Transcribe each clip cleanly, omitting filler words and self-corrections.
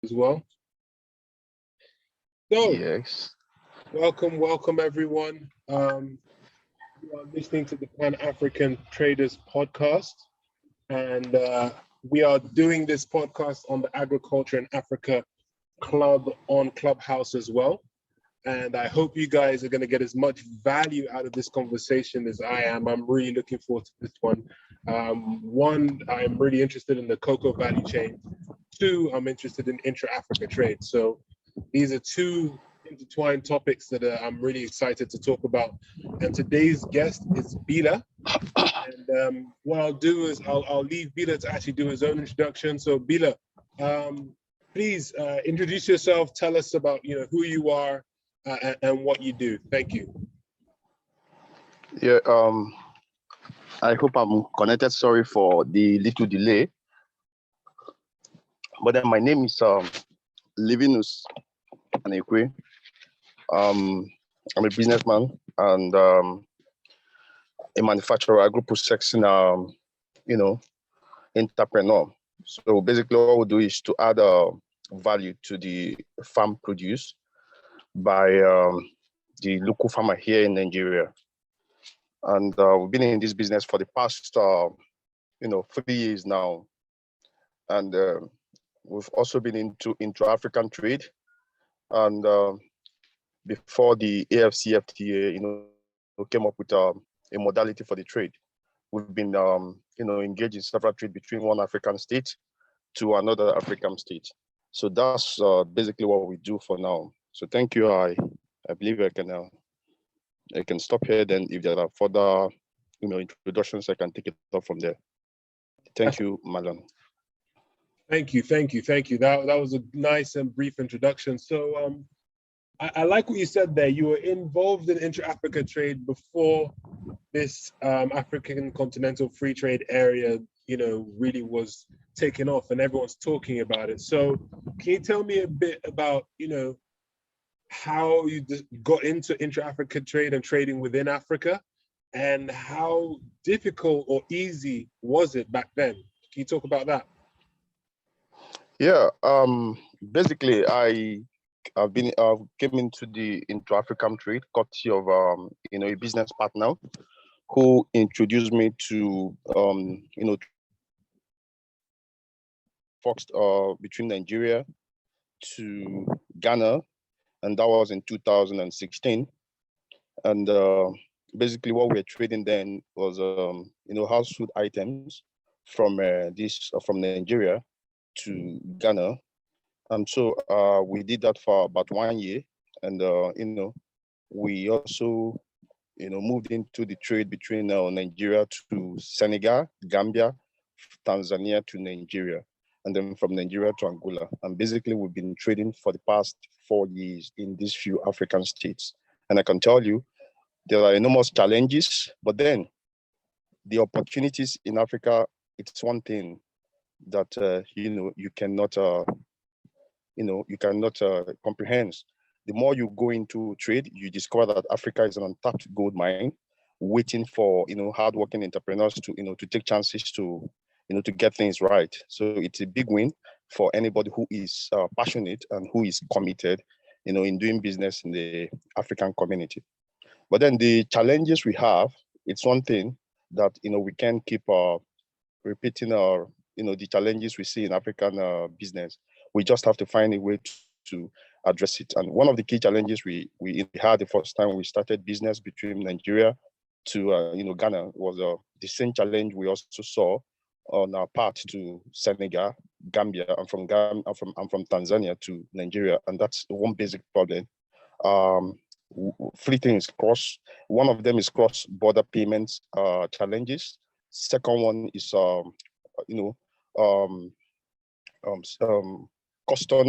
as well. So, Yes. welcome everyone. You are listening to the Pan-African Traders Podcast, and we are doing this podcast on the Agriculture in Africa Club on Clubhouse as well. And I hope you guys are going to get as much value out of this conversation as I am. I'm really looking forward to this one. One, I'm really interested in the cocoa value chain. Two, I'm interested in intra-Africa trade. So these are two intertwined topics that I'm really excited to talk about. And today's guest is Bila. And what I'll do is I'll leave Bila to actually do his own introduction. So Bila, please introduce yourself. Tell us about who you are and what you do. Thank you. Yeah. I hope I'm connected. Sorry for the little delay. But then my name is Livinus Anekwe. I'm a businessman and a manufacturer, agro-processing, entrepreneur. So basically what we do is to add value to the farm produce by the local farmer here in Nigeria. And we've been in this business for the past, 3 years now. And we've also been into intra-African trade. And before the AFCFTA, came up with a modality for the trade. We've been, engaged in several trade between one African state to another African state. So that's basically what we do for now. So thank you. I believe I can stop here. Then if there are further, introductions, I can take it up from there. Thank you, Marlon. Thank you. That was a nice and brief introduction. So I like what you said there. You were involved in intra-Africa trade before this African continental free trade area, really was taken off and everyone's talking about it. So can you tell me a bit about, how you got into intra-Africa trade and trading within Africa, and how difficult or easy was it back then? Can you talk about that? Yeah, basically I've came into the intra-African trade courtesy of a business partner who introduced me to Fox between Nigeria to Ghana, and that was in 2016. And basically what we were trading then was household items from from Nigeria to Ghana. And so we did that for about 1 year. And we also moved into the trade between Nigeria to Senegal, Gambia, Tanzania to Nigeria, and then from Nigeria to Angola. And basically we've been trading for the past 4 years in these few African states. And I can tell you, there are enormous challenges, but then the opportunities in Africa, it's one thing that you cannot comprehend. The more you go into trade, you discover that Africa is an untapped gold mine, waiting for hardworking entrepreneurs to take chances to get things right. So it's a big win for anybody who is passionate and who is committed, in doing business in the African community. But then the challenges we have, it's one thing that we can keep repeating our the challenges we see in African business. We just have to find a way to address it. And one of the key challenges we had the first time we started business between Nigeria to Ghana was the same challenge we also saw on our path to Senegal, Gambia, and from Tanzania to Nigeria, and that's one basic problem. Three things one of them is cross-border payments challenges. Second one is custom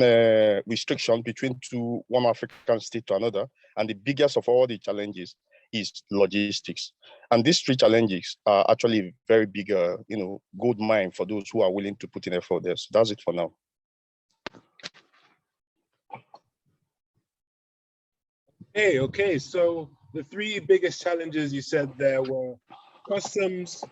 restriction between one African state to another, and the biggest of all the challenges is logistics. And these three challenges are actually very big, gold mine for those who are willing to put in effort there. So that's it for now. Okay. So the three biggest challenges you said there were customs,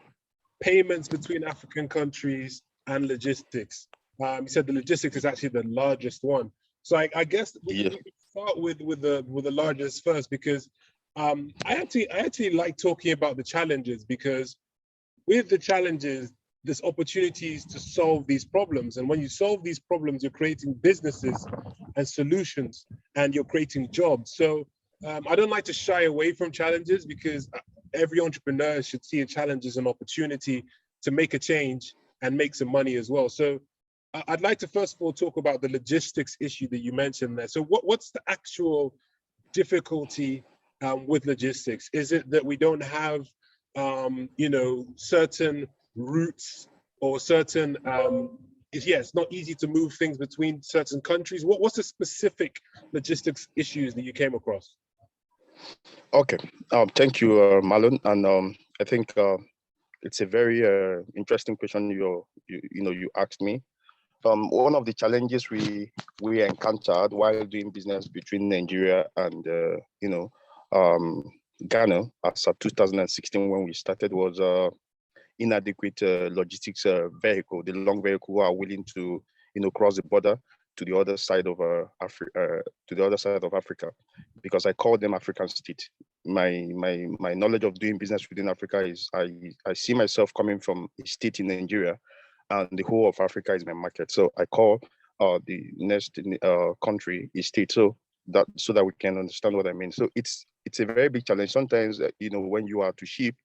payments between African countries, and logistics. You said the logistics is actually the largest one. So I guess we Yeah. can start with the largest first, because I actually like talking about the challenges, because with the challenges, there's opportunities to solve these problems. And when you solve these problems, you're creating businesses and solutions, and you're creating jobs. So I don't like to shy away from challenges, because every entrepreneur should see a challenge as an opportunity to make a change and make some money as well. So I'd like to first of all talk about the logistics issue that you mentioned there. So what's the actual difficulty with logistics? Is it that we don't have, certain routes, or certain, it's not easy to move things between certain countries? What's the specific logistics issues that you came across? Okay. Thank you, Marlon. And I think it's a very interesting question you asked me. One of the challenges we encountered while doing business between Nigeria and um, Ghana as of 2016 when we started was inadequate logistics vehicle, the long vehicle who are willing to cross the border to the other side of Africa, because I call them African state. My knowledge of doing business within Africa is I see myself coming from a state in Nigeria, and the whole of Africa is my market. So I call the next country a state. So that we can understand what I mean. So it's a very big challenge. Sometimes when you are to ship,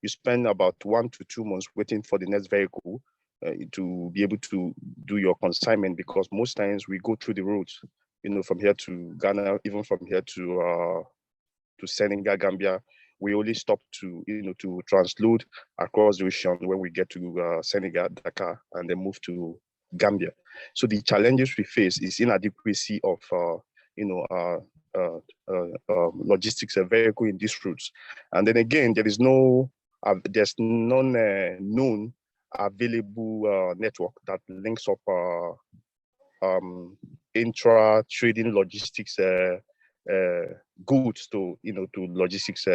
you spend about 1 to 2 months waiting for the next vehicle to be able to do your consignment, because most times we go through the roads, from here to Ghana, even from here to Senegal, Gambia. We only stop to transload across the ocean when we get to Senegal, Dakar, and then move to Gambia. So the challenges we face is inadequacy of logistics vehicle in these routes, and then again there's none known available network that links up intra-trading logistics goods to logistics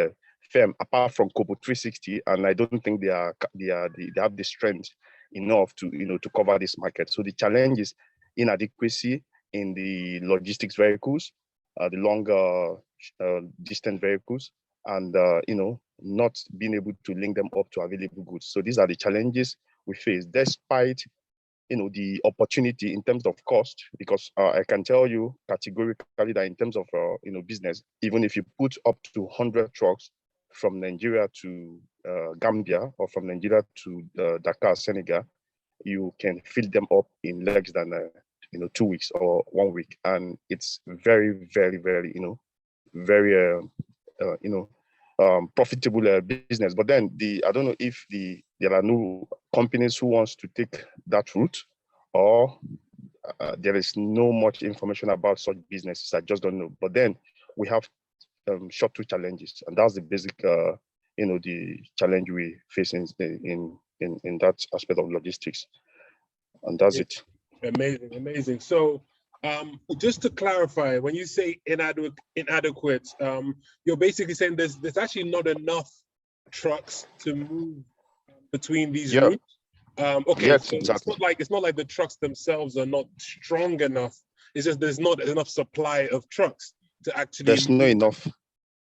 firm, apart from Kobo 360, and I don't think they have the strength enough to cover this market. So the challenge is inadequacy in the logistics vehicles, the longer distant vehicles, and not being able to link them up to available goods. So these are the challenges we face, despite the opportunity in terms of cost, because I can tell you categorically that in terms of business, even if you put up to 100 trucks from Nigeria to Gambia, or from Nigeria to Dakar, Senegal, you can fill them up in less than 2 weeks or 1 week, and it's very, very, very very profitable business. But then I don't know if there are no companies who wants to take that route, or there is no much information about such businesses. I just don't know. But then we have short-term challenges, and that's the basic the challenge we face in that aspect of logistics, and that's it. Amazing. So just to clarify, when you say inadequate, you're basically saying there's actually not enough trucks to move between these Yeah. routes. Okay, Yes, so exactly. it's not like the trucks themselves are not strong enough. It's just there's not enough supply of trucks to actually There's no move. enough.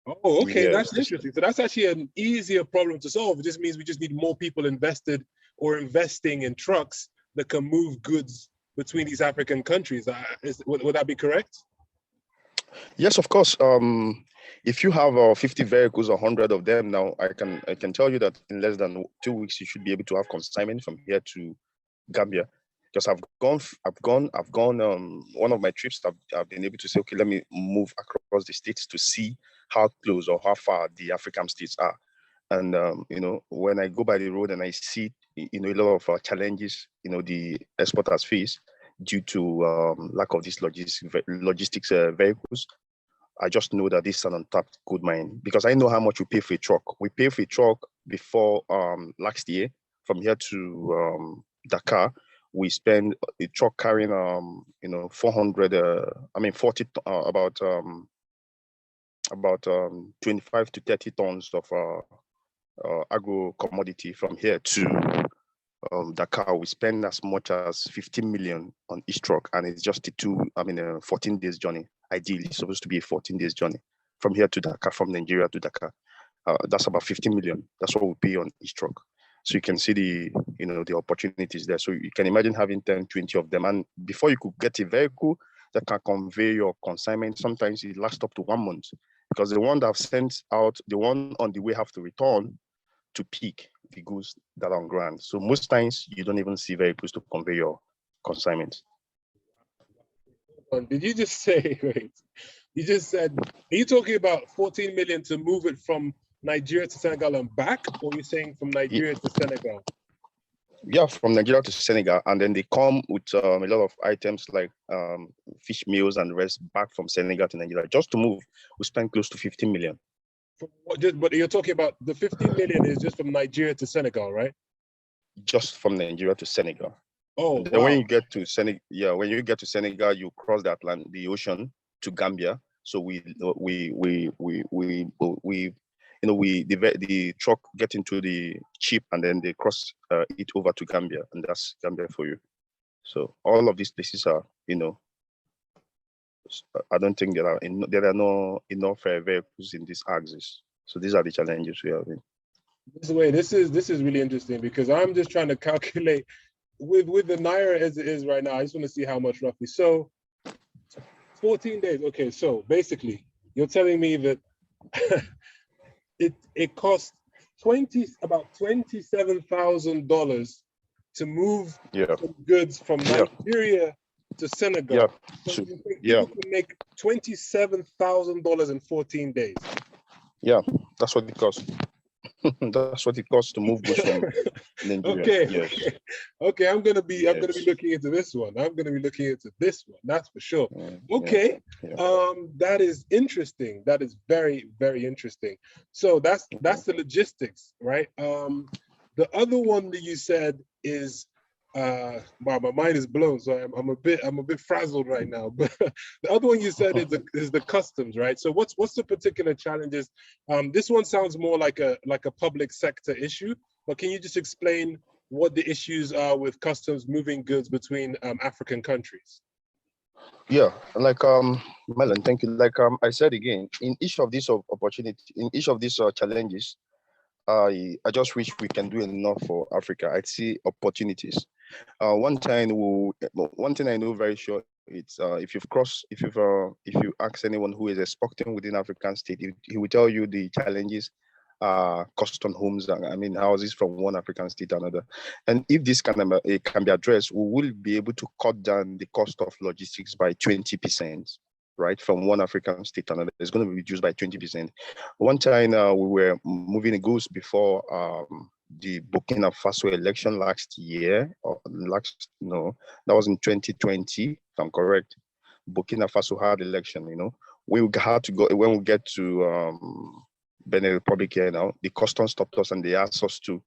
Oh, okay, Yes. that's interesting. So that's actually an easier problem to solve. It just means we just need more people invested or investing in trucks that can move goods between these African countries. Would that be correct? Yes, of course. If you have 50 vehicles, 100 of them now, I can tell you that in less than 2 weeks you should be able to have consignment from here to Gambia. Because I've gone. One of my trips, I've been able to say, okay, let me move across the states to see how close or how far the African states are. And when I go by the road and I see a lot of challenges the exporters face due to lack of these logistics vehicles, I just know that this is an untapped gold mine, because I know how much we pay for a truck. We pay for a truck before last year from here to Dakar. We spend a truck carrying 400 40 about 25 to 30 tons of agro commodity from here to Dakar, we spend as much as 15 million on each truck, and it's just a 14 days journey. Ideally, it's supposed to be a 14 days journey from here to Dakar, from Nigeria to Dakar. That's about 15 million. That's what we pay on each truck. So you can see the opportunities there. So you can imagine having 10, 20 of them. And before you could get a vehicle that can convey your consignment, sometimes it lasts up to 1 month, because the one that I've sent out, the one on the way have to return to pick the goods that are on ground. So most times you don't even see vehicles to convey your consignments. Did you just say, wait, you just said, are you talking about 14 million to move it from Nigeria to Senegal and back, or are you saying from Nigeria to Senegal? Yeah, from Nigeria to Senegal, and then they come with a lot of items like fish meals and the rest back from Senegal to Nigeria. Just to move, we spend close to 15 million. But you're talking about the 15 million is just from Nigeria to Senegal, right? Just from Nigeria to Senegal. Oh, then wow. when you get to Senegal, you cross the ocean to Gambia. So the truck get into the ship, and then they cross it over to Gambia, and that's Gambia for you. So all of these places are, I don't think there are no enough vehicles in this axis. So these are the challenges we have. This is really interesting, because I'm just trying to calculate with the Naira as it is right now. I just want to see how much roughly. So 14 days. Okay, so basically you're telling me that it costs about $27,000 to move some goods from Nigeria to Senegal. Yeah. So you think people can make $27,000 in 14 days? Yeah, that's what it costs. That's what it costs to move goods from Nigeria. Okay. Yes. Okay, I'm gonna be looking into this one. That's for sure. Okay. Yeah. That is interesting. That is very, very interesting. So that's the logistics, right? The other one that you said is wow, my mind is blown, so I'm a bit frazzled right now. But the other one you said is the customs, right? So what's the particular challenges? This one sounds more like a public sector issue, but can you just explain what the issues are with customs moving goods between African countries? Yeah, like Melon, thank you. Like I said again, in each of these challenges, I just wish we can do enough for Africa. I'd see opportunities. One thing I know very sure, it's if you ask anyone who is exporting within African state, he will tell you the challenges cost on homes and houses from one African state to another. And if this can be addressed, we will be able to cut down the cost of logistics by 20%. Right, from one African state to another, it's going to be reduced by 20%. One time we were moving the goods before the Burkina Faso election last year, that was in 2020, if I'm correct. Burkina Faso had election, we had to go, when we get to Benin Republic here now, the customs stopped us and they asked us to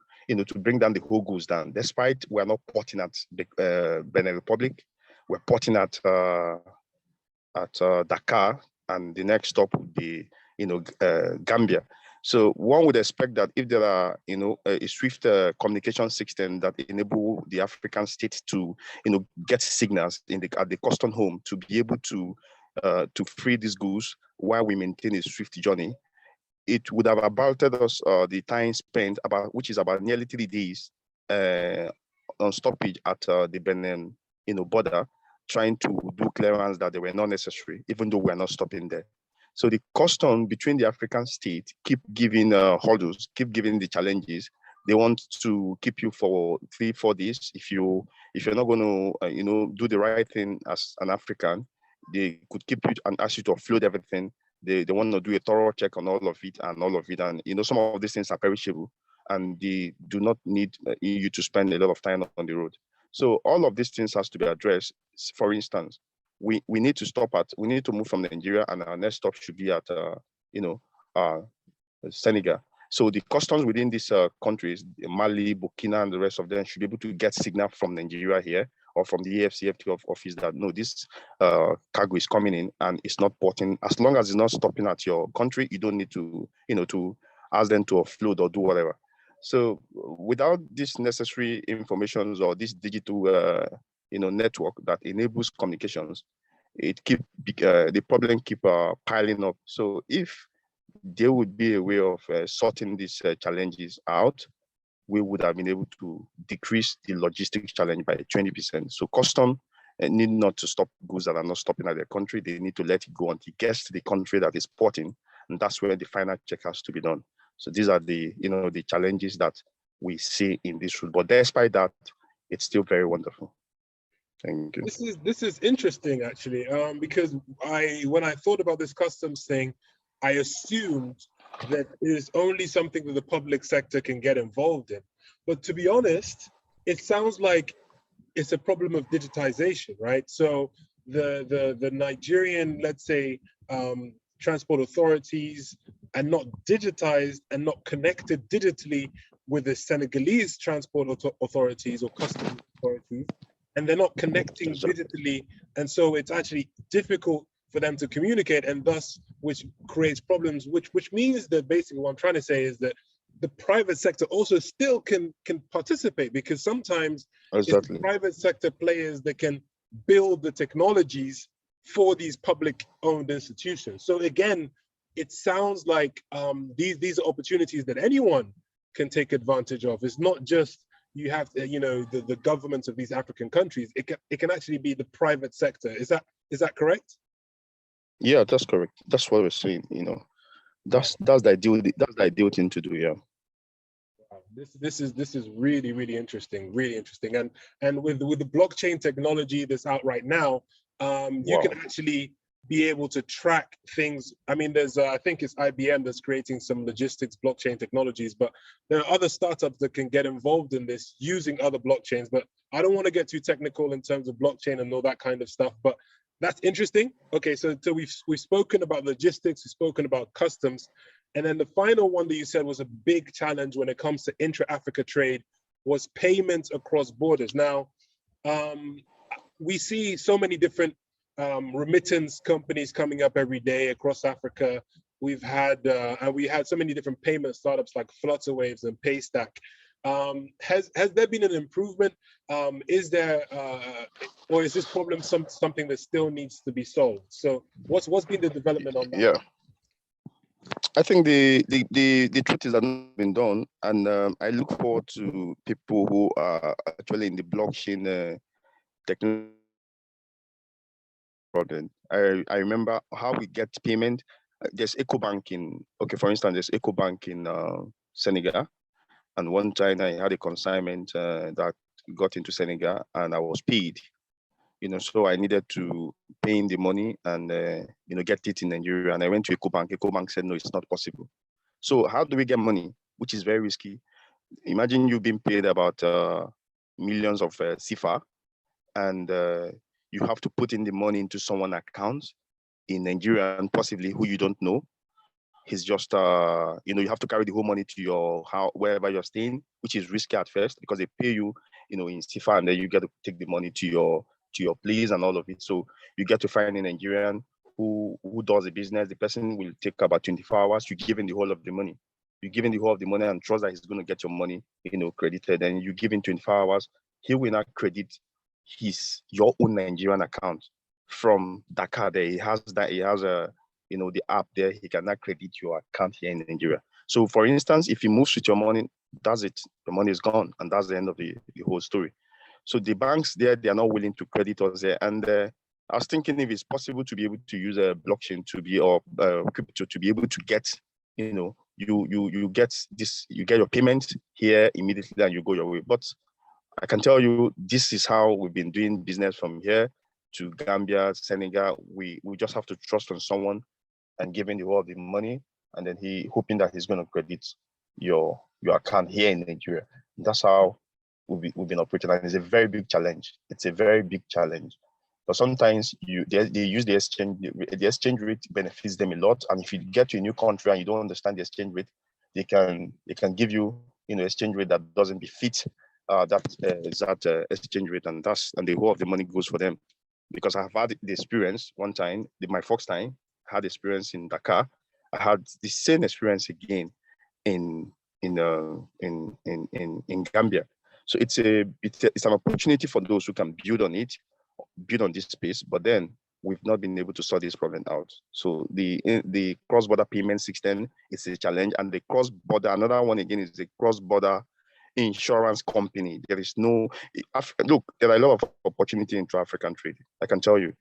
bring down the whole goods down. Despite we're not porting at the Benin Republic, we're porting at Dakar, and the next stop would be, Gambia. So one would expect that if there are, a swift communication system that enable the African states to, get signals at the custom home to be able to free these goods while we maintain a swift journey, it would have abated us the time spent which is about nearly 3 days on stoppage at the Benin, border, trying to do clearance that they were not necessary, even though we're not stopping there. So the custom between the African states keep giving hurdles, keep giving the challenges. They want to keep you for 3-4 days. If you're not going to do the right thing as an African, they could keep you and ask you to offload everything. They want to do a thorough check on all of it. And some of these things are perishable, and they do not need you to spend a lot of time on the road. So all of these things has to be addressed. For instance, we need to move from Nigeria, and our next stop should be at Senegal. So the customs within these countries, Mali, Burkina, and the rest of them, should be able to get signal from Nigeria here or from the AFCFT office that no, this cargo is coming in and it's not porting. As long as it's not stopping at your country, you don't need to to ask them to offload or do whatever. So without these necessary informations or this digital, network that enables communications, the problem keep piling up. So if there would be a way of sorting these challenges out, we would have been able to decrease the logistics challenge by 20%. So custom need not to stop goods that are not stopping at their country. They need to let it go until it gets to the country that is porting, and that's where the final check has to be done. So these are the challenges that we see in this route. But despite that, it's still very wonderful. Thank you. This is interesting actually, because when I thought about this customs thing, I assumed that it is only something that the public sector can get involved in. But to be honest, it sounds like it's a problem of digitization, right? So the Nigerian, let's say, transport authorities are not digitized and not connected digitally with the Senegalese transport authorities or customs authorities, and they're not connecting digitally, and so it's actually difficult for them to communicate, and thus which creates problems, which means that basically what I'm trying to say is that the private sector also still can participate, because sometimes it's the private sector players that can build the technologies for these public owned institutions. So again, it sounds like these are opportunities that anyone can take advantage of. It's not just you have to, the governments of these African countries. It can actually be the private sector. Is that correct? Yeah, that's correct. That's what we're saying. That's the ideal thing to do. Yeah. Wow. This is really interesting, and with the blockchain technology that's out right now, you can actually be able to track things. I mean, there's I think it's IBM that's creating some logistics blockchain technologies, but there are other startups that can get involved in this using other blockchains. But I don't want to get too technical in terms of blockchain and all that kind of stuff. But that's interesting. Okay, so we've spoken about logistics, we've spoken about customs, and then the final one that you said was a big challenge when it comes to intra-Africa trade was payments across borders. Now, we see so many different remittance companies coming up every day across Africa. We had so many different payment startups like Flutterwaves and Paystack. Has there been an improvement? Is there, or is this problem something that still needs to be solved? So what's been the development on that? Yeah, I think the truth is that nothing's been done, and I look forward to people who are actually in the blockchain technology. I remember how we get payment. There's EcoBank for instance, there's EcoBank in Senegal, and one time I had a consignment that got into Senegal, and I was paid. So I needed to pay in the money and get it in Nigeria. And I went to EcoBank. EcoBank said no, it's not possible. So how do we get money, which is very risky? Imagine you being paid about millions of CFA, and you have to put in the money into someone's account in Nigeria, and possibly who you don't know. He's just you have to carry the whole money to wherever you're staying, which is risky at first because they pay you, in CFA, and then you get to take the money to your place and all of it. So you get to find a Nigerian who does the business. The person will take about 24 hours. You give him the whole of the money. You give him the whole of the money and trust that he's going to get your money, credited. And you give him 24 hours. He will not credit your own Nigerian account from Dakar. There he has a the app there. He cannot credit your account here in Nigeria. So for instance, if he moves with your money, that's it. The money is gone, and that's the end of the whole story. So the banks there, they are not willing to credit us there. And I was thinking if it's possible to be able to use a blockchain or crypto to be able to get, you get your payment here immediately and you go your way. But I can tell you, this is how we've been doing business from here to Gambia, Senegal. We just have to trust on someone and give him the whole of the money, and then hoping that he's going to credit your account here in Nigeria. That's how we've been operating, and it's a very big challenge. It's a very big challenge. But sometimes they use the exchange. The exchange rate benefits them a lot, and if you get to a new country and you don't understand the exchange rate, they can give you exchange rate that doesn't befit that exchange rate, and the whole of the money goes for them. Because I've had the experience one time, my first time, I had experience in Dakar. I had the same experience again in in Gambia. So it's an opportunity for those who can build on this space, but then we've not been able to sort this problem out. So the cross-border payment system is a challenge, and the cross-border, another one again, is the cross-border insurance company. There is no, look, there are a lot of opportunity in intra-African trade. I can tell you,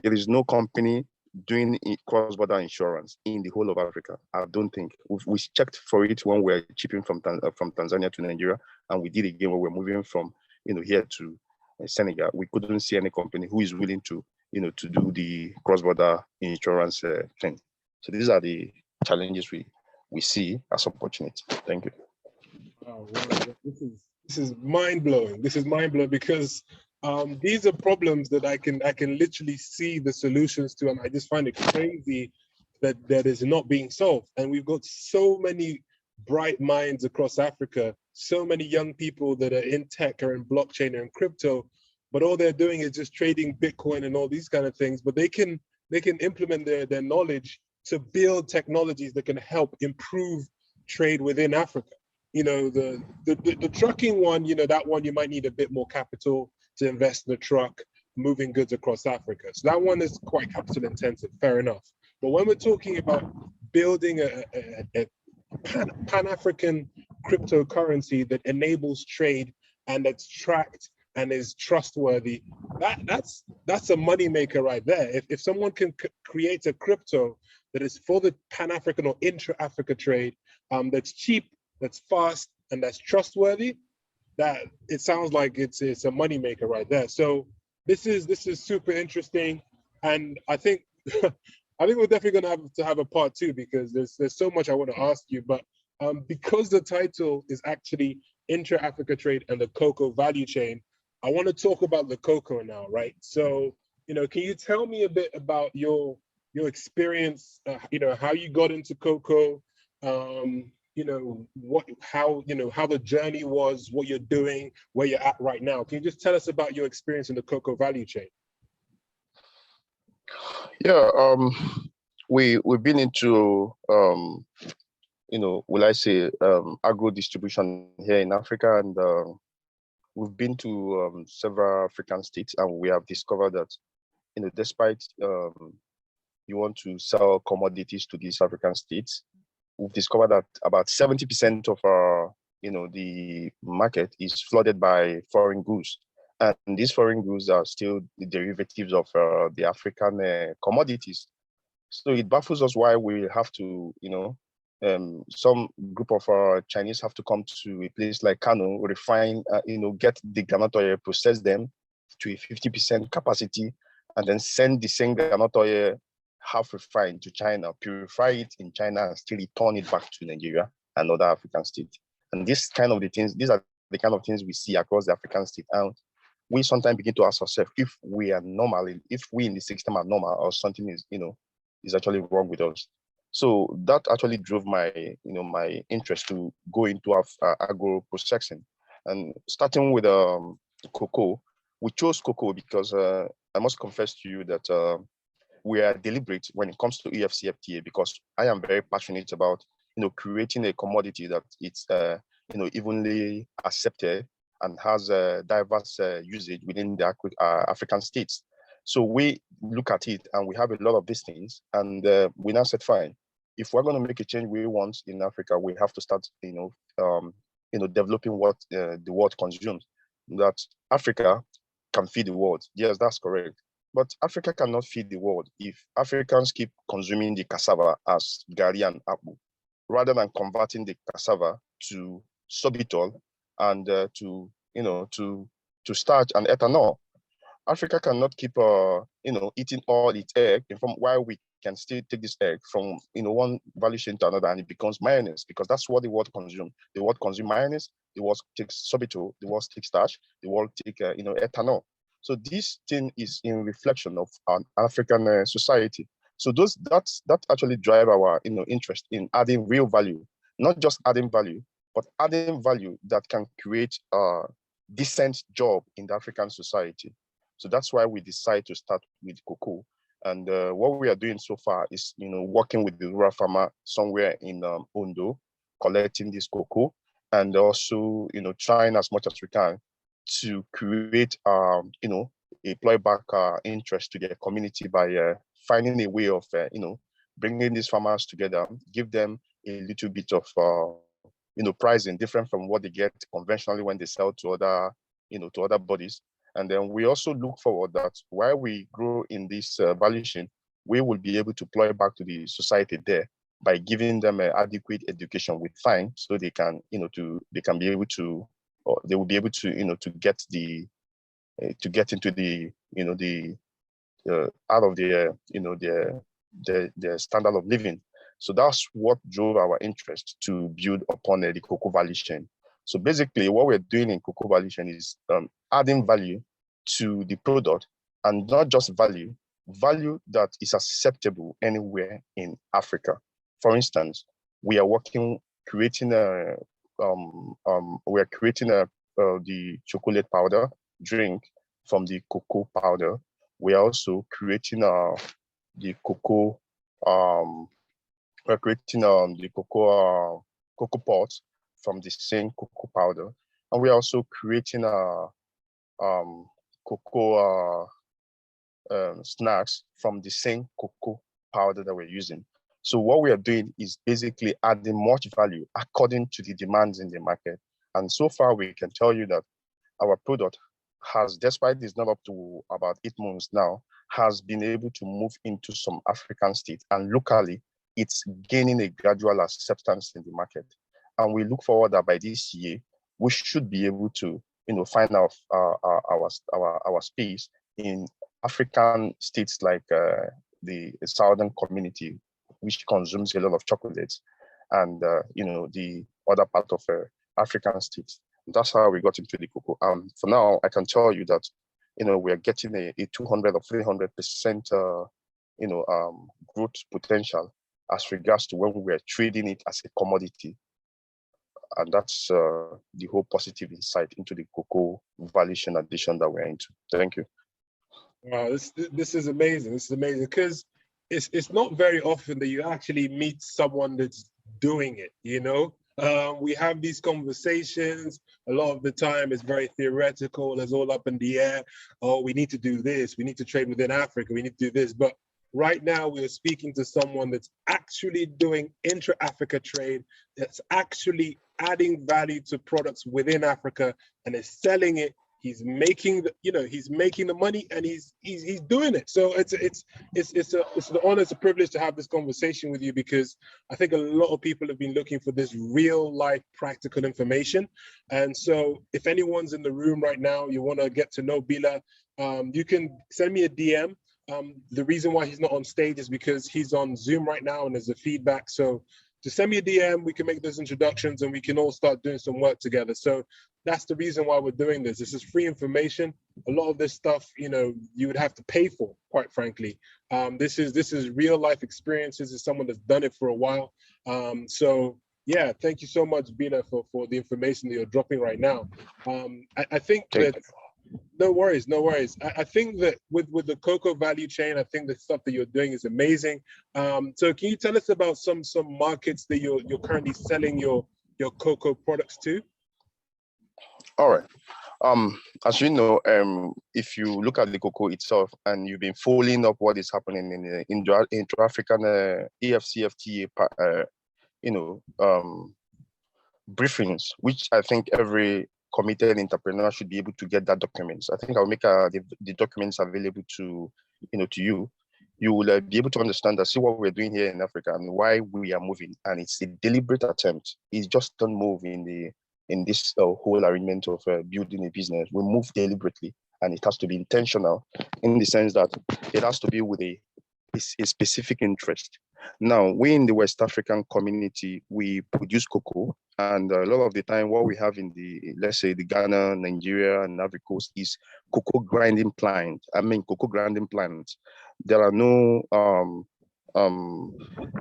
there is no company doing cross-border insurance in the whole of Africa. I don't think. We checked for it when we were shipping from Tanzania to Nigeria, and we did again when we're moving from here to Senegal. We couldn't see any company who is willing to to do the cross-border insurance thing. So these are the challenges we see as opportunity. Thank you. Oh, wow. This is mind blowing. This is mind blowing because these are problems that I can literally see the solutions to, and I just find it crazy that is not being solved. And we've got so many bright minds across Africa, so many young people that are in tech or in blockchain or in crypto, but all they're doing is just trading Bitcoin and all these kind of things. But they can implement their knowledge to build technologies that can help improve trade within Africa. The trucking one, that one you might need a bit more capital to invest in a truck moving goods across Africa. So that one is quite capital intensive, fair enough. But when we're talking about building a Pan-African cryptocurrency that enables trade and that's tracked and is trustworthy, that's a moneymaker right there. If someone can create a crypto that is for the Pan-African or intra-Africa trade, that's cheap, that's fast, and that's trustworthy, that it sounds like it's a moneymaker right there. So this is super interesting, and I think we're definitely gonna have to have a part two because there's so much I want to ask you. But because the title is actually intra-Africa trade and the cocoa value chain, I want to talk about the cocoa now, right? So can you tell me a bit about your experience? How you got into cocoa. How the journey was, what you're doing, where you're at right now. Can you just tell us about your experience in the cocoa value chain? Yeah, we've been into will I say agro distribution here in Africa, and we've been to several African states, and we have discovered that despite you want to sell commodities to these African states, we've discovered that about 70% of our, the market is flooded by foreign goods. And these foreign goods are still the derivatives of the African commodities. So it baffles us why we have to, some group of Chinese have to come to a place like Kano, refine, get the groundnut oil, process them to a 50% capacity, and then send the same groundnut oil half refined to China, purify it in China, and still return it back to Nigeria and other African states. And these are the kind of things we see across the African state. And we sometimes begin to ask ourselves if we are normal, if we in the system are normal, or something is actually wrong with us. So that actually drove my interest to go into agro processing. And starting with cocoa, we chose cocoa because I must confess to you that we are deliberate when it comes to EFCFTA, because I am very passionate about creating a commodity that it's evenly accepted and has a diverse usage within the African states. So we look at it and we have a lot of these things, and we now said, fine, if we're going to make a change we want in Africa, we have to start developing what the world consumes. That Africa can feed the world. Yes, that's correct. But Africa cannot feed the world if Africans keep consuming the cassava as gari and apple, rather than converting the cassava to sorbitol and to starch and ethanol. Africa cannot keep eating all its egg, from while we can still take this egg from one value chain to another, and it becomes mayonnaise, because that's what the world consumes. The world consumes mayonnaise, the world takes sorbitol, the world takes starch, the world takes ethanol. So this thing is in reflection of an African society. So that actually drive our interest in adding real value, not just adding value, but adding value that can create a decent job in the African society. So that's why we decide to start with cocoa. And what we are doing so far is working with the rural farmer somewhere in Ondo, collecting this cocoa, and also, trying as much as we can to create, a back interest to their community by finding a way of, bringing these farmers together, give them a little bit of, pricing different from what they get conventionally when they sell to other, to other bodies. And then we also look forward that while we grow in this value chain, we will be able to ploy back to the society there by giving them an adequate education with fine, so they can, they can be able to, or they will be able to, to get the, to get into the, the out of their, their standard of living. So that's what drove our interest to build upon the cocoa value chain. So basically, what we're doing in cocoa value chain is adding value to the product, and not just value that is acceptable anywhere in Africa. For instance, we are creating a, the chocolate powder drink from the cocoa powder. We are also creating the cocoa, we're creating the cocoa pods from the same cocoa powder, and we're also creating cocoa snacks from the same cocoa powder that we're using. So what we are doing is basically adding much value according to the demands in the market. And so far, we can tell you that our product has, despite it's not up to about 8 months now, has been able to move into some African states, and locally, it's gaining a gradual acceptance in the market. And we look forward that by this year, we should be able to, find our space in African states like the southern community, which consumes a lot of chocolates, and the other part of African states. That's how we got into the cocoa. For now, I can tell you that we are getting a 200 or 300% growth potential as regards to when we are trading it as a commodity. And that's the whole positive insight into the cocoa valuation addition that we're into. Thank you. Wow, this is amazing. This is amazing, because it's not very often that you actually meet someone that's doing it. We have these conversations. A lot of the time it's very theoretical. It's all up in the air. Oh, we need to do this. We need to trade within Africa. We need to do this. But right now we are speaking to someone that's actually doing intra-Africa trade, that's actually adding value to products within Africa and is selling it. He's making the money, and he's doing it. So it's an honor, it's a privilege to have this conversation with you, because I think a lot of people have been looking for this real life practical information. And so if anyone's in the room right now, you want to get to know Bila, you can send me a DM. The reason why he's not on stage is because he's on Zoom right now and there's a feedback. So just send me a DM, we can make those introductions and we can all start doing some work together. So that's the reason why we're doing this. This is free information. A lot of this stuff, you would have to pay for, quite frankly. This is real life experiences. It's someone that's done it for a while. So yeah, thank you so much, Bila, for the information that you're dropping right now. I think that, no worries. I think that with the cocoa value chain, I think the stuff that you're doing is amazing. So can you tell us about some markets that you're currently selling your cocoa products to? All right. As you know, if you look at the cocoa itself and you've been following up what is happening in the intra-African AFCFTA, briefings, which I think every committed entrepreneur should be able to get that documents. I think I'll make the documents available to you. You will be able to understand see what we're doing here in Africa and why we are moving. And it's a deliberate attempt. It's just don't move in this whole arrangement of building a business. We move deliberately, and it has to be intentional in the sense that it has to be with a specific interest. Now, we in the West African community, we produce cocoa, and a lot of the time what we have in let's say the Ghana, Nigeria, and Ivory Coast is cocoa grinding plants. There are no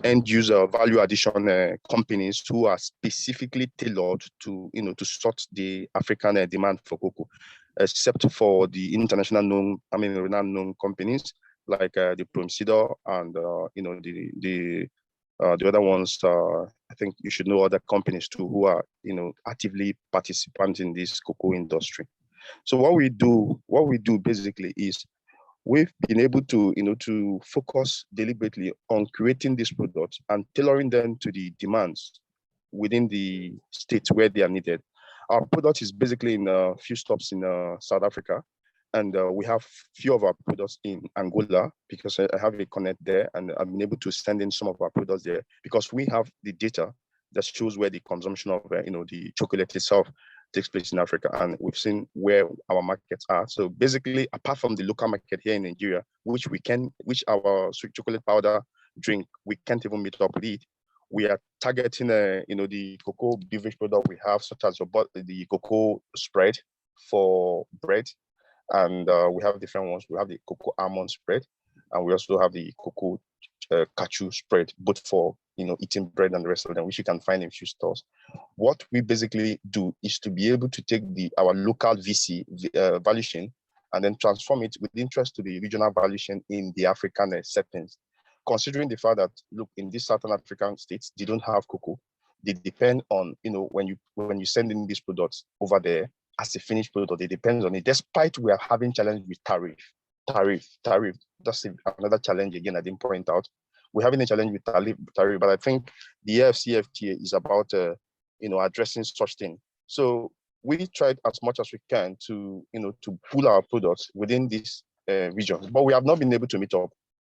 end user value addition companies who are specifically tailored to sort the African demand for cocoa, except for the renowned known companies like the Promsidor and the The other ones, I think you should know other companies too who are, actively participants in this cocoa industry. So what we do basically is we've been able to, to focus deliberately on creating these products and tailoring them to the demands within the states where they are needed. Our product is basically in a few stops in South Africa, and we have few of our products in Angola because I have a connect there, and I've been able to send in some of our products there because we have the data that shows where the consumption of the chocolate itself takes place in Africa, and we've seen where our markets are. So basically, apart from the local market here in Nigeria, which our sweet chocolate powder drink we can't even meet up with it, we are targeting the cocoa beverage product we have, such as the cocoa spread for bread, and we have different ones. We have the cocoa almond spread, and we also have the cocoa cashew spread, both for eating bread and the rest of them, which you can find in few stores. What we basically do is to be able to take our local VC value chain and then transform it with interest to the regional value chain in the African settings. Considering the fact that, look, in these Southern African states, they don't have cocoa. They depend on, when you send in these products over there as a finished product, it depends on it. Despite we are having challenge with tariff. That's another challenge again I didn't point out. We're having a challenge with tariff, but I think the AFCFTA is about addressing such thing. So we tried as much as we can to to pull our products within this region, but we have not been able to meet up.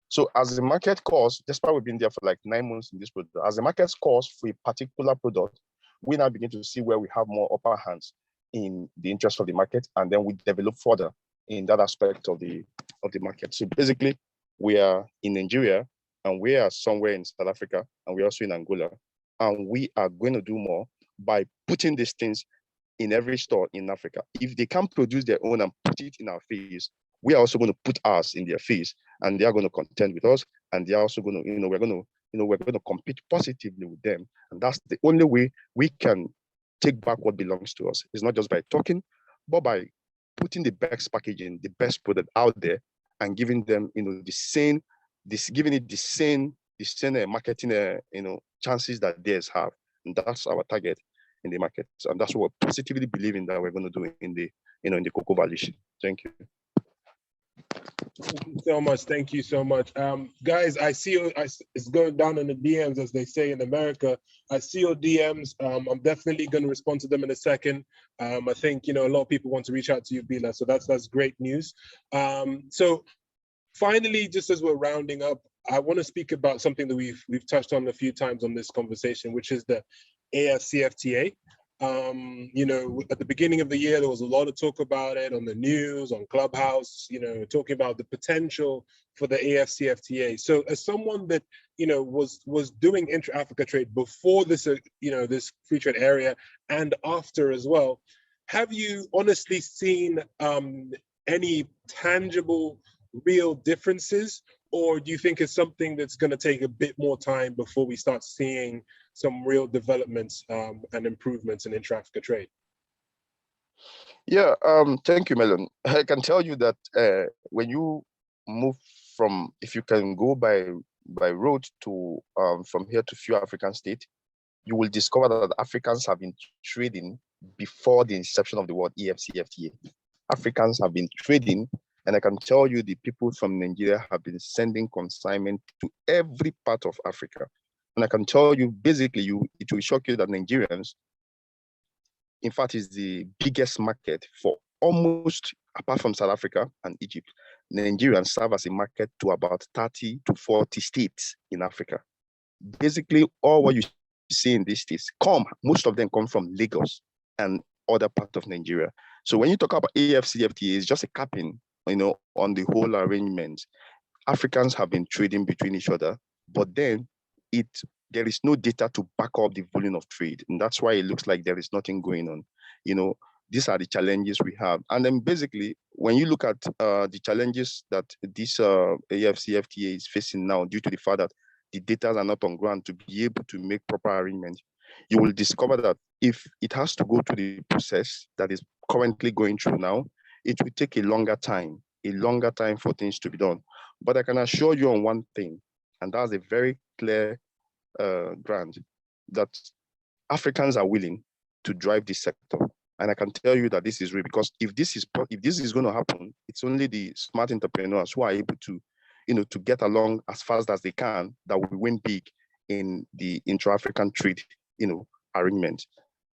So as the market calls, despite we've been there for like 9 months in this product, as the market calls for a particular product, we now begin to see where we have more upper hands in the interest of the market, and then we develop further in that aspect of the market. So basically, we are in Nigeria, and we are somewhere in South Africa, and we're also in Angola, and we are going to do more by putting these things in every store in Africa. If they can produce their own and put it in our face, we are also going to put ours in their face, and they are going to contend with us, and they are also going to, we're going to compete positively with them, and that's the only way we can take back what belongs to us. It's not just by talking, but by putting the best packaging, the best product out there, and giving them, giving it the same marketing, chances that theirs have, and that's our target in the market, and that's what we're positively believing that we're going to do in the, in the cocoa value chain. Thank you. Thank you so much. Thank you so much. Guys, I see it's going down in the DMs, as they say in America. I see your DMs. I'm definitely going to respond to them in a second. I think, a lot of people want to reach out to you, Bila, so that's great news. So finally, just as we're rounding up, I want to speak about something that we've touched on a few times on this conversation, which is the AFCFTA. At the beginning of the year, there was a lot of talk about it on the news, on Clubhouse, talking about the potential for the AFCFTA. So as someone that, was doing intra-Africa trade before this, this free trade area and after as well, have you honestly seen any tangible, real differences? Or do you think it's something that's going to take a bit more time before we start seeing some real developments and improvements in intra-Africa trade? Yeah, thank you, Melon. I can tell you that when you move from, if you can go by road to from here to few African states, you will discover that Africans have been trading before the inception of the word AFCFTA. Africans have been trading, and I can tell you the people from Nigeria have been sending consignment to every part of Africa. And I can tell you, basically, it will shock you that Nigerians, in fact, is the biggest market for almost, apart from South Africa and Egypt, Nigerians serve as a market to about 30 to 40 states in Africa. Basically, all what you see in these states most of them come from Lagos and other parts of Nigeria. So when you talk about AFCFTA, it's just a capping, on the whole arrangement. Africans have been trading between each other, but then there is no data to back up the volume of trade. And that's why it looks like there is nothing going on. These are the challenges we have. And then basically, when you look at the challenges that this AFCFTA is facing now, due to the fact that the data are not on ground to be able to make proper arrangements, you will discover that if it has to go through the process that is currently going through now, it will take a longer time for things to be done. But I can assure you on one thing, and that's a very clear Grant, that Africans are willing to drive this sector. And I can tell you that this is real, because if this is going to happen, it's only the smart entrepreneurs who are able to, to get along as fast as they can, that will win big in the intra-African trade, arrangement,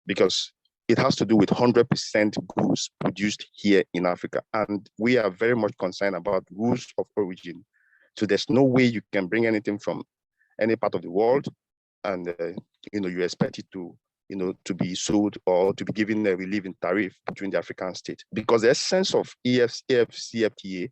because it has to do with 100% goods produced here in Africa. And we are very much concerned about rules of origin. So there's no way you can bring anything from any part of the world and, you expect it to, to be sold or to be given a relief in tariff between the African states. Because the essence of AfCFTA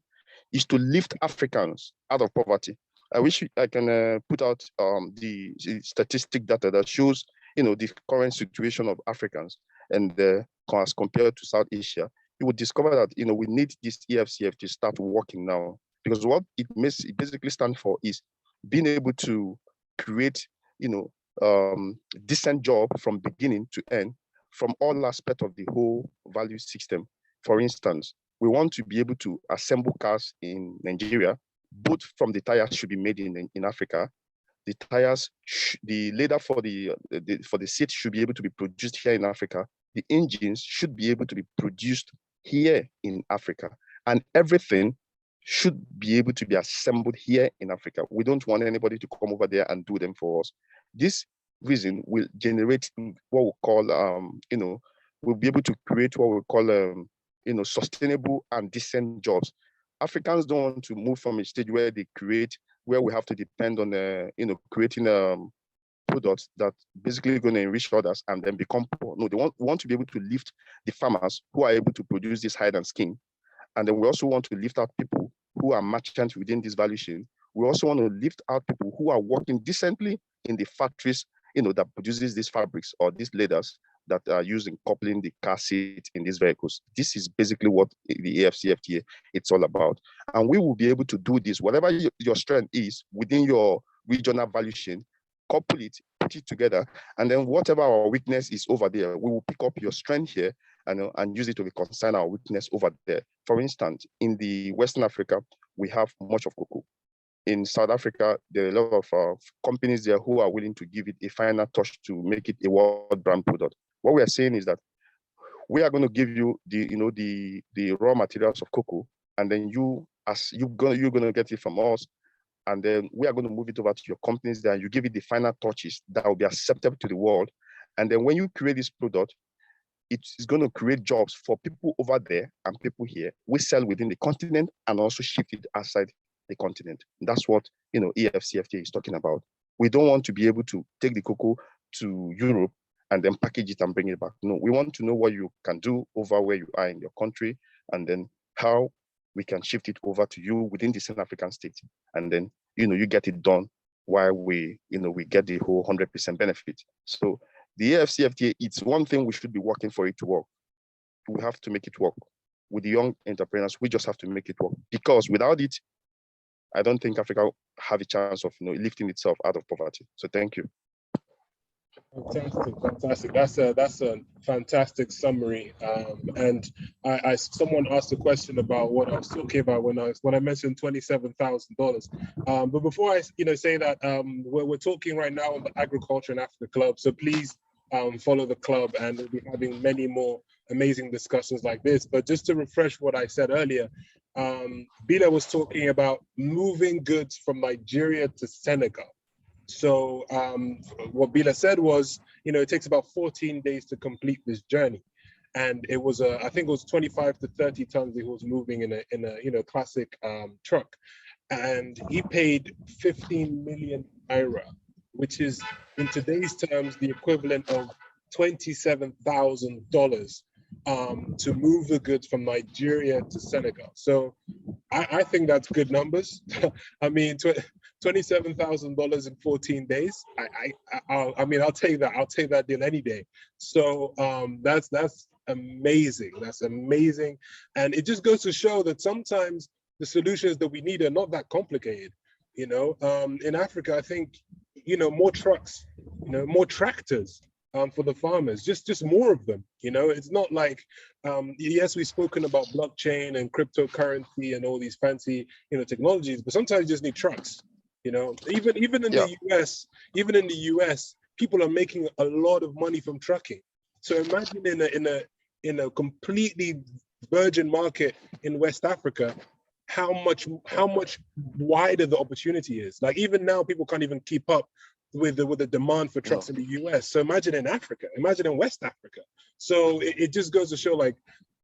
is to lift Africans out of poverty. I wish I can put out the statistic data that shows, the current situation of Africans, and as compared to South Asia, you would discover that, we need this EFCF to start working now, because what it basically stands for is being able to create, decent job from beginning to end, from all aspects of the whole value system. For instance, we want to be able to assemble cars in Nigeria. Both from the tires should be made in Africa. The tires, the leather for the seat should be able to be produced here in Africa. The engines should be able to be produced here in Africa, and everything should be able to be assembled here in Africa. We don't want anybody to come over there and do them for us. This reason will generate what we call, we'll be able to create what we call, sustainable and decent jobs. Africans don't want to move from a stage where where we have to depend on, creating products that basically going to enrich others and then become poor. No, they want to be able to lift the farmers who are able to produce this hide and skin. And then we also want to lift out people who are merchants within this value chain. We also want to lift out people who are working decently in the factories, that produces these fabrics or these leathers that are used in coupling the car seat in these vehicles. This is basically what the AfCFTA it's all about. And we will be able to do this, whatever your strength is within your regional value chain, couple it, put it together, and then whatever our weakness is over there, we will pick up your strength here and use it to reconcile our weakness over there. For instance, in the Western Africa, we have much of cocoa. In South Africa, there are a lot of companies there who are willing to give it a final touch to make it a world brand product. What we are saying is that we are going to give you the raw materials of cocoa, and then you're going to get it from us, and then we are going to move it over to your companies there, and you give it the final touches that will be acceptable to the world. And then when you create this product, it's going to create jobs for people over there and people here. We sell within the continent and also ship it outside the continent. That's what EFCFTA is talking about. We don't want to be able to take the cocoa to Europe and then package it and bring it back. No, we want to know what you can do over where you are in your country, and then how we can shift it over to you within the South African state. And then, you get it done while we get the whole 100% benefit. So the AfCFTA, it's one thing we should be working for it to work. We have to make it work. With the young entrepreneurs, we just have to make it work, because without it, I don't think Africa have a chance of lifting itself out of poverty. So thank you. Fantastic. That's a fantastic summary. And someone asked a question about what I was talking about when I mentioned $27,000. But before I say that, we're talking right now on the Agriculture in Africa Club. So please follow the club, and we'll be having many more amazing discussions like this. But just to refresh what I said earlier, Bila was talking about moving goods from Nigeria to Senegal. So what Bila said was, it takes about 14 days to complete this journey. And it was, I think it was 25 to 30 tons he was moving in a classic truck. And he paid 15 million naira, which is in today's terms, the equivalent of $27,000 to move the goods from Nigeria to Senegal. So I think that's good numbers. I mean, $27,000 in 14 days. I'll take that. I'll take that deal any day. So that's amazing. That's amazing. And it just goes to show that sometimes the solutions that we need are not that complicated. In Africa, I think, more trucks, more tractors for the farmers, just more of them. It's not like, yes, we've spoken about blockchain and cryptocurrency and all these fancy, technologies, but sometimes you just need trucks. You know, even in Yeah. the US, people are making a lot of money from trucking. So imagine in a completely virgin market in West Africa, how much wider the opportunity is. Like even now, people can't even keep up with the demand for trucks in the US. So imagine in Africa, imagine in West Africa. So it just goes to show, like,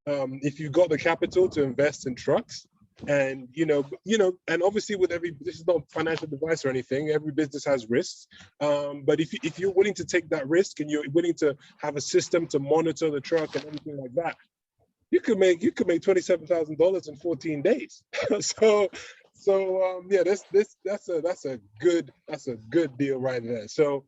if you've got the capital to invest in trucks, and and obviously with this is not financial advice or anything. Every business has risks, but if you're willing to take that risk and you're willing to have a system to monitor the truck and everything like that, you could make $27,000 in 14 days. so yeah, that's a good deal right there. So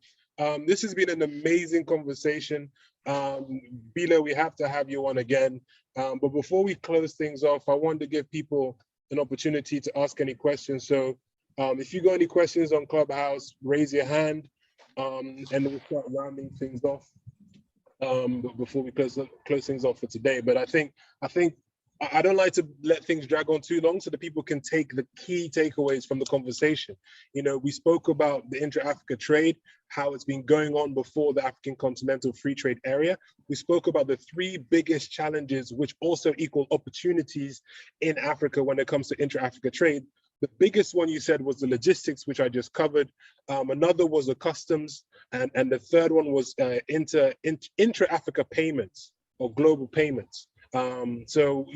this has been an amazing conversation. Bila, we have to have you on again. But before we close things off, I wanted to give people an opportunity to ask any questions. So if you got any questions on Clubhouse, raise your hand, and we'll start rounding things off. Before we close things off for today. But I think I don't like to let things drag on too long so that people can take the key takeaways from the conversation. You know, we spoke about the intra-Africa trade, how it's been going on before the African Continental Free Trade Area. We spoke about the three biggest challenges, which also equal opportunities in Africa when it comes to intra-Africa trade. The biggest one you said was the logistics, which I just covered. Another was the customs, and the third one was intra-Africa payments or global payments. So,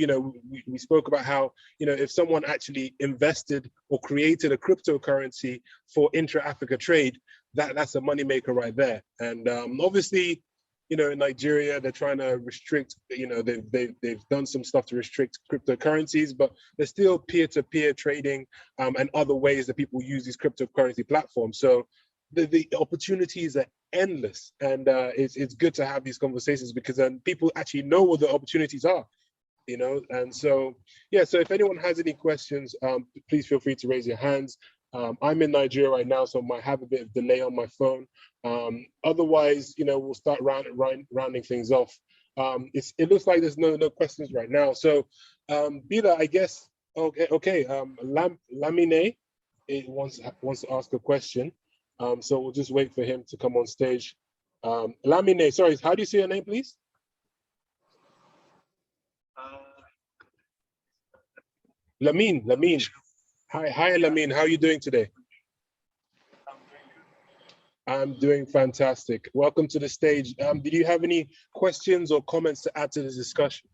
we spoke about how, if someone actually invested or created a cryptocurrency for intra-Africa trade, that's a moneymaker right there. And obviously, in Nigeria, they're trying to restrict, they've done some stuff to restrict cryptocurrencies, but there's still peer-to-peer trading and other ways that people use these cryptocurrency platforms. So the opportunities are endless, and it's good to have these conversations because then people actually know what the opportunities are, and so, yeah, so if anyone has any questions, please feel free to raise your hands. I'm in Nigeria right now, so I might have a bit of delay on my phone. Otherwise, we'll start rounding things off. It looks like there's no questions right now. So, Bila, I guess, okay. Lamine wants to ask a question. So we'll just wait for him to come on stage. Lamine, sorry, how do you say your name, please? Lamine. Hi, Lamine. How are you doing today? I'm doing fantastic. Welcome to the stage. Did you have any questions or comments to add to this discussion?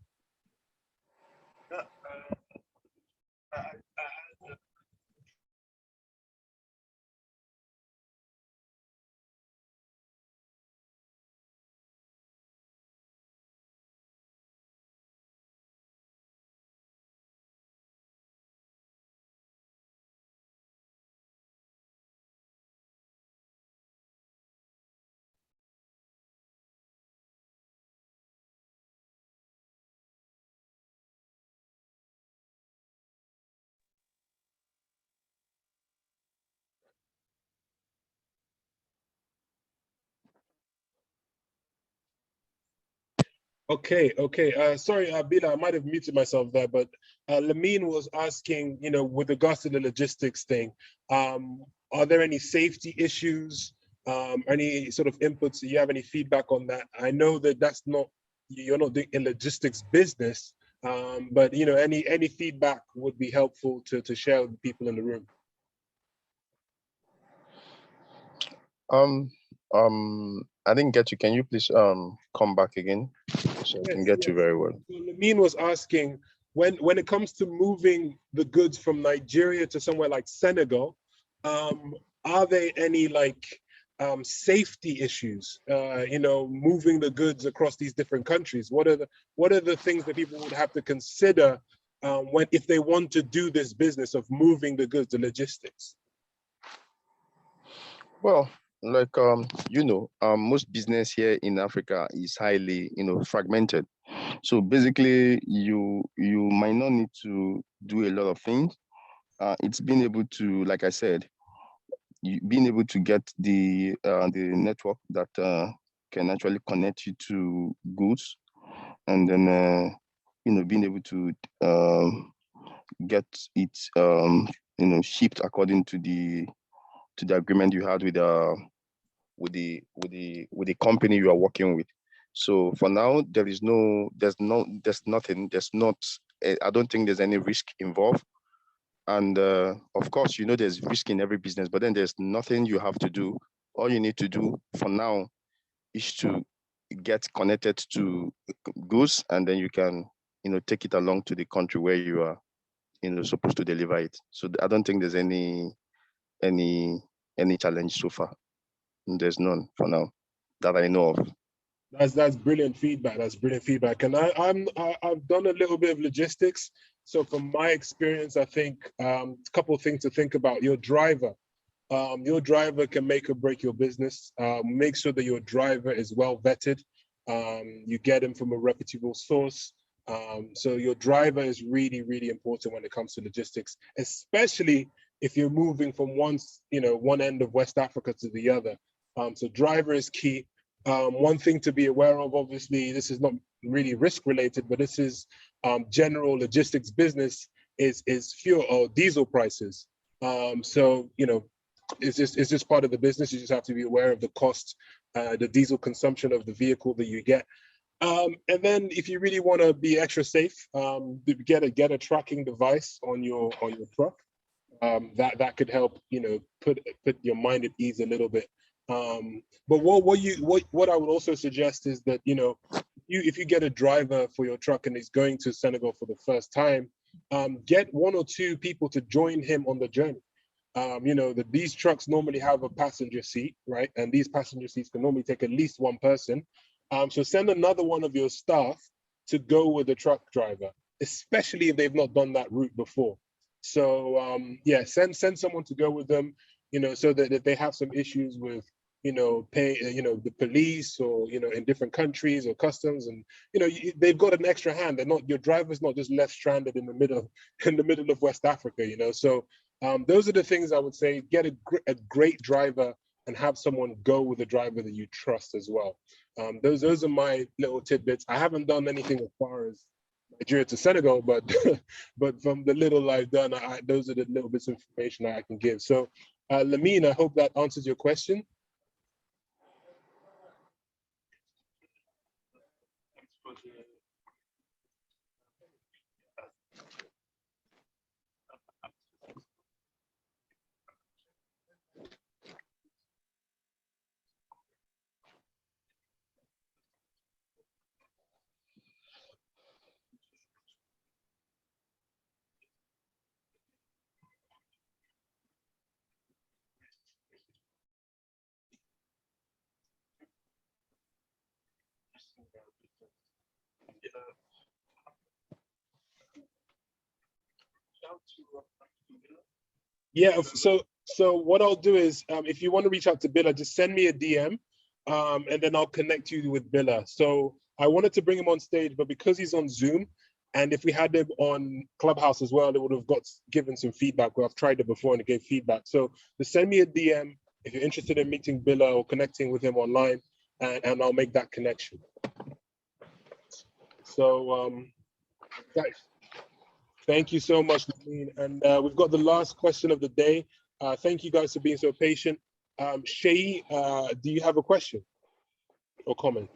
Okay. Sorry, Bila, I might have muted myself there, but Lamine was asking, with regards to the logistics thing, are there any safety issues, any sort of inputs? Do you have any feedback on that? I know that you're not doing a logistics business, but any feedback would be helpful to share with people in the room. I didn't get you. Can you please come back again so I can get you very well? So Lamine was asking, when it comes to moving the goods from Nigeria to somewhere like Senegal, are there any safety issues? Moving the goods across these different countries. What are the things that people would have to consider if they want to do this business of moving the goods, the logistics? Well, most business here in Africa is highly, fragmented. So basically, you might not need to do a lot of things. It's being able to, like I said, being able to get the network that can actually connect you to goods, and then being able to get it shipped according to the to the agreement you had with the company you are working with. So for now, there's nothing. I don't think there's any risk involved. And of course, there's risk in every business, but then there's nothing you have to do. All you need to do for now is to get connected to goods, and then you can, take it along to the country where you are, supposed to deliver it. So I don't think there's any challenge so far. There's none for now that I know of. That's brilliant feedback. That's brilliant feedback. And I've done a little bit of logistics. So from my experience, I think a couple of things to think about. Your driver can make or break your business. Make sure that your driver is well vetted. You get him from a reputable source. So your driver is really, really important when it comes to logistics, especially if you're moving from one end of West Africa to the other. So driver is key. One thing to be aware of, obviously, this is not really risk related, but this is general logistics business, is fuel or diesel prices. So, it's just part of the business. You just have to be aware of the cost, the diesel consumption of the vehicle that you get. And then if you really want to be extra safe, get a tracking device on your truck. That could help, put your mind at ease a little bit. But what I would also suggest is that, if you get a driver for your truck and he's going to Senegal for the first time, get one or two people to join him on the journey. These trucks normally have a passenger seat, right? And these passenger seats can normally take at least one person. So send another one of your staff to go with the truck driver, especially if they've not done that route before. So send someone to go with them, so that if they have some issues with, the police or, in different countries or customs, and, they've got an extra hand. Your driver's not just left stranded in the middle of West Africa, So those are the things I would say. Get a great driver and have someone go with a driver that you trust as well. Those are my little tidbits. I haven't done anything as far as Nigeria to Senegal, but but from the little I've done, those are the little bits of information I can give. So, Lamine, I hope that answers your question. Yeah, so what I'll do is, if you want to reach out to Bila, just send me a DM, and then I'll connect you with Bila. So I wanted to bring him on stage, but because he's on Zoom, and if we had him on Clubhouse as well, it would have given some feedback. Well, I've tried it before and it gave feedback. So just send me a DM if you're interested in meeting Bila or connecting with him online, and I'll make that connection. So, guys, thank you so much, Nadine. And we've got the last question of the day. Thank you guys for being so patient. Shay, do you have a question or comment?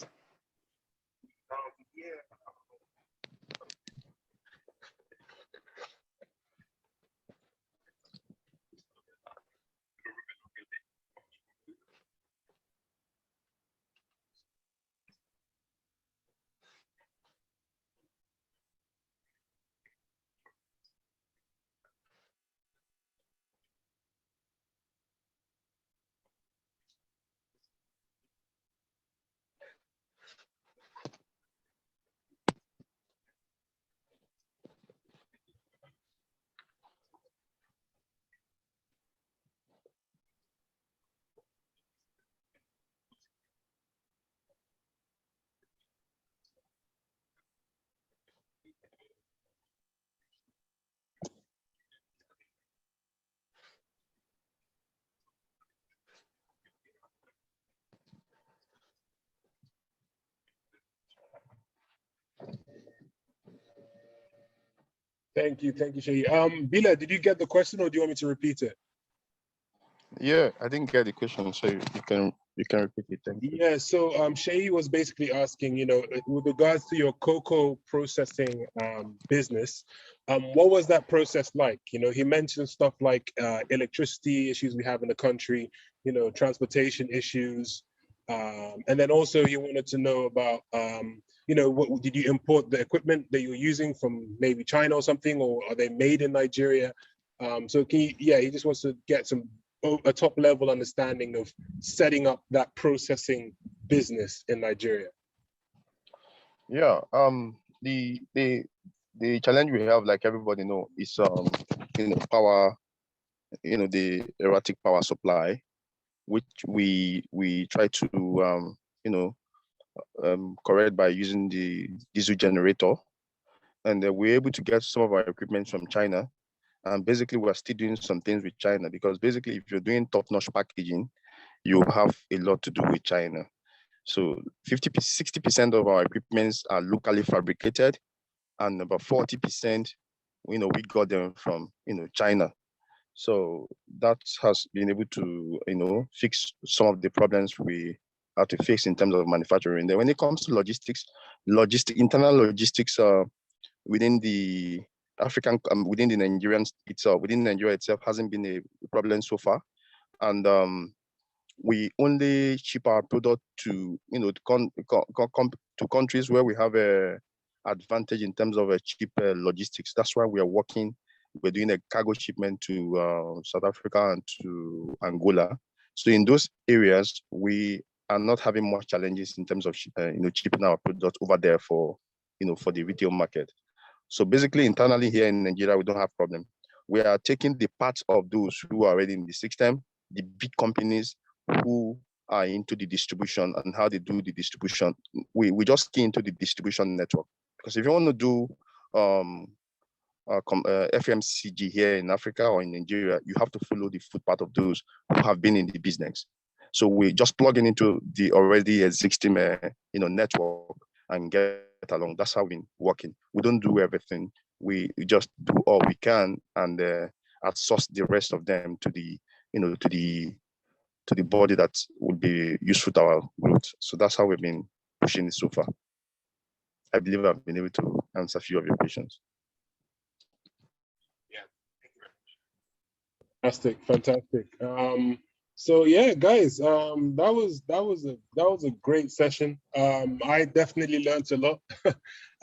Thank you, Shay. Bila, did you get the question or do you want me to repeat it? Yeah, I didn't get the question, so you can repeat it. Thank you. Yeah, so Shay was basically asking, with regards to your cocoa processing business, what was that process like? He mentioned stuff like electricity issues we have in the country, transportation issues, and then also he wanted to know about, what did you import the equipment that you're using from maybe China or something, or are they made in Nigeria? So he just wants to get a top level understanding of setting up that processing business in Nigeria. Yeah. The challenge we have, like everybody know, is power. The erratic power supply, which we try to correct by using the diesel generator, and we're able to get some of our equipment from China. And basically, we're still doing some things with China, because basically, if you're doing top-notch packaging, you have a lot to do with China. So 60% of our equipments are locally fabricated, and about 40%, we got them from, China. So that has been able to, fix some of the problems we have to fix in terms of manufacturing. Then when it comes to internal logistics, within the within the Nigerian itself, within Nigeria itself, hasn't been a problem so far. And we only ship our product to, to countries where we have a advantage in terms of a cheap logistics. That's why we're doing a cargo shipment to South Africa and to Angola. So in those areas, we are not having much challenges in terms of shipping our product over there for the retail market. So basically, internally here in Nigeria, we don't have problem. We are taking the parts of those who are already in the system, the big companies who are into the distribution and how they do the distribution. We just key into the distribution network, because if you want to do FMCG here in Africa or in Nigeria, you have to follow the footpath of those who have been in the business. So we just plug into the already existing network and get along. That's how we've been working. We don't do everything. We just do all we can and outsource the rest of them to the to the body that would be useful to our growth. So that's how we've been pushing it so far. I believe I've been able to answer a few of your questions. Fantastic. So yeah, guys, that was a great session. I definitely learned a lot,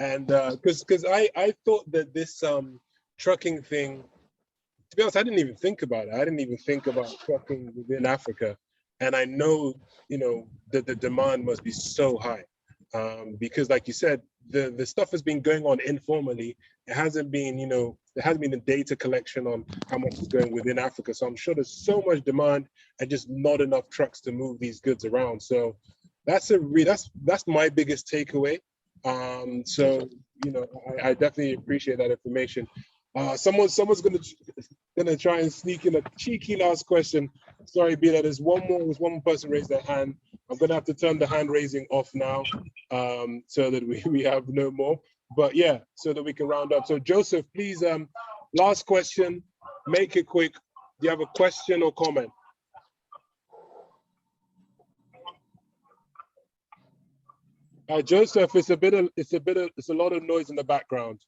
and because I thought that this trucking thing, to be honest, I didn't even think about it. I didn't even think about trucking within Africa, and I know that the demand must be so high, because like you said, the stuff has been going on informally. It hasn't been there hasn't been a data collection on how much is going within Africa. So I'm sure there's so much demand and just not enough trucks to move these goods around. So that's my biggest takeaway. So I definitely appreciate that information. Someone's gonna try and sneak in a cheeky last question. Sorry, Bila, there's one more person raised their hand. I'm gonna have to turn the hand raising off now, so that we have no more. But yeah, so that we can round up. So Joseph, please, last question, make it quick. Do you have a question or comment? Joseph, it's a lot of noise in the background.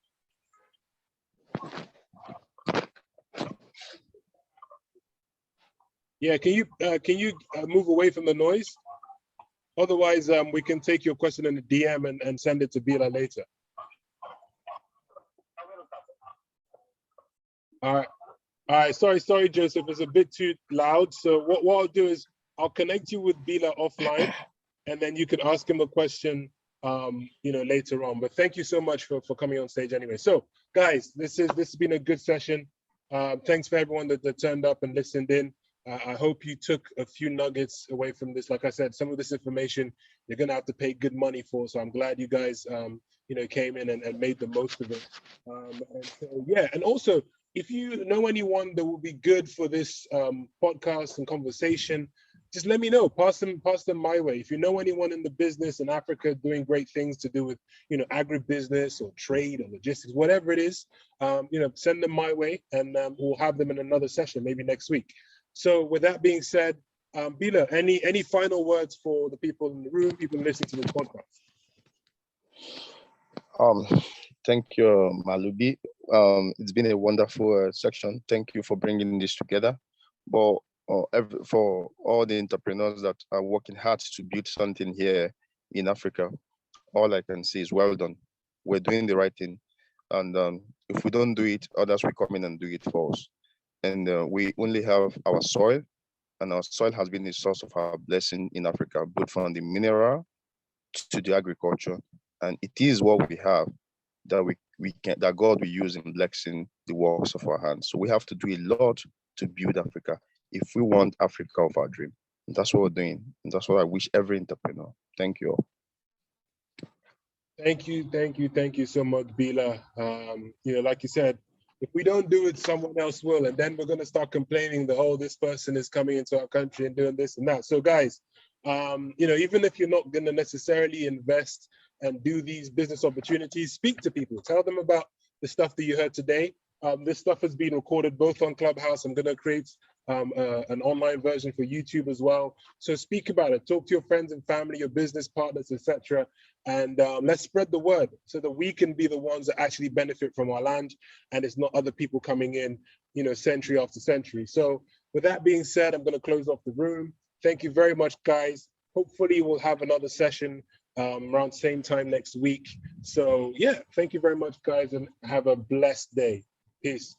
Yeah, can you move away from the noise? Otherwise, we can take your question in the DM and send it to Bila later. All right. Sorry, Joseph. It's a bit too loud. So what I'll do is I'll connect you with Bila offline, and then you can ask him a question, later on. But thank you so much for coming on stage anyway. So guys, this has been a good session. Thanks for everyone that turned up and listened in. I hope you took a few nuggets away from this. Like I said, some of this information you're gonna have to pay good money for. So I'm glad you guys, came in and made the most of it. And so, yeah, and also if you know anyone that will be good for this podcast and conversation, just let me know. Pass them my way. If you know anyone in the business in Africa doing great things to do with agribusiness or trade or logistics, whatever it is, send them my way, and we'll have them in another session maybe next week. So with that being said, Bila, any final words for the people in the room, people listening to this podcast? Thank you, Malubi. It's been a wonderful section. Thank you for bringing this together. But for all the entrepreneurs that are working hard to build something here in Africa, all I can say is well done. We're doing the right thing. And if we don't do it, others will come in and do it for us. And we only have our soil, and our soil has been the source of our blessing in Africa, both from the mineral to the agriculture. And it is what we have that that God will use in blessing the works of our hands. So we have to do a lot to build Africa if we want Africa of our dream. And that's what we're doing. And that's what I wish every entrepreneur. Thank you all. Thank you so much, Bila. Like you said, if we don't do it, someone else will, and then we're going to start complaining that, oh, this person is coming into our country and doing this and that. So guys, even if you're not going to necessarily invest and do these business opportunities, speak to people, tell them about the stuff that you heard today. This stuff has been recorded both on Clubhouse. I'm going to create an online version for YouTube as well. So speak about it, talk to your friends and family, your business partners, etc. And let's spread the word so that we can be the ones that actually benefit from our land, and it's not other people coming in, century after century. So with that being said, I'm going to close off the room. Thank you very much, guys. Hopefully we'll have another session around same time next week. So yeah, thank you very much, guys, and have a blessed day. Peace.